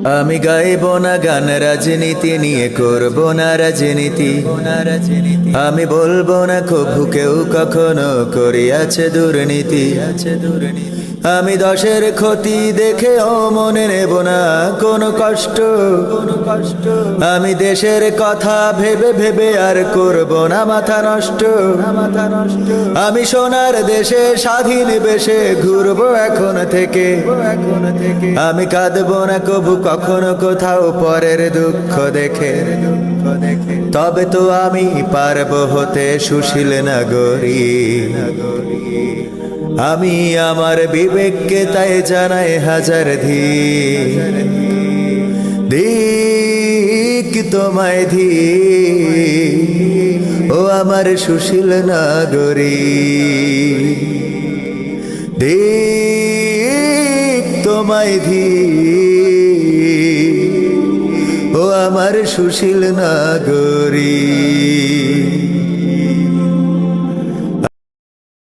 আমি গাইব না গান রাজনীতি নিয়ে, করব না রাজনীতি। আমি বলবো না কভু কেউ কখনো করিয়াছে দুর্নীতি। আমি দশের ক্ষতি দেখেও মনে নেব না কোনো কষ্ট। আমি দেশের কথা ভেবে ভেবে আর করব না মাথা নষ্ট। আমি সোনার দেশে স্বাধীন বেশে ঘুরবো এখন থেকে। আমি কাঁদবো না কবু কখনো কোথাও পরের দুঃখ দেখে। তবে তো আমি পারবো হতে সুশীল নাগরিক। আমি আমার বিবেককে তাই জানাই হাজার ধিক তোমায় ও আমার সুশীল নাগরিক। ধিক তোমায় ও আমার সুশীল নাগরিক।